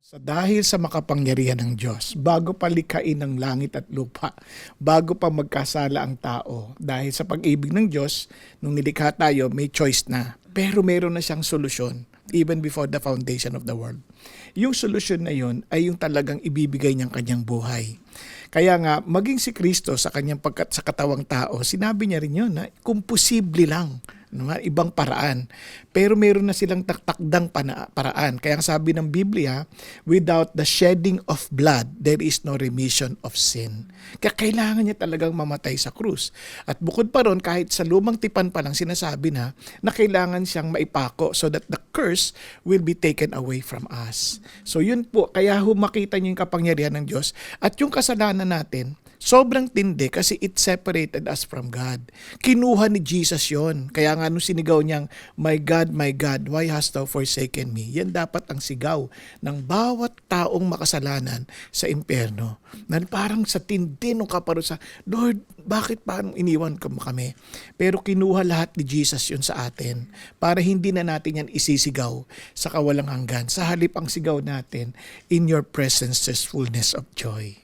Dahil sa makapangyarihan ng Diyos, bago pa likhain ng langit at lupa, bago pa magkasala ang tao, dahil sa pag-ibig ng Diyos, nung nilikha tayo, may choice na. Pero meron na siyang solusyon, even before the foundation of the world. Yung solusyon na yun ay yung talagang ibibigay niyang kanyang buhay. Kaya nga, maging si Kristo sa kanyang sa katawang tao, sinabi niya rin yun na kung posible lang, ibang paraan. Pero meron na silang takdang paraan. Kaya ang sabi ng Biblia, without the shedding of blood, there is no remission of sin. Kaya kailangan niya talagang mamatay sa krus. At bukod pa ron, kahit sa lumang tipan pa lang sinasabi na kailangan siyang maipako so that the curse will be taken away from us. So yun po, kaya makita niyo yung kapangyarihan ng Diyos at yung kasalanan natin, sobrang tindi kasi it separated us from God. Kinuha ni Jesus yon. Kaya nga nung sinigaw niyang, my God, why hast thou forsaken me? Yan dapat ang sigaw ng bawat taong makasalanan sa impyerno. Na parang sa tindi nung kaparusa, Lord, bakit parang iniwan ka mo kami? Pero kinuha lahat ni Jesus yun sa atin para hindi na natin yan isisigaw sa kawalang hanggan. Sa halip ang sigaw natin, in your presence there's fullness of joy.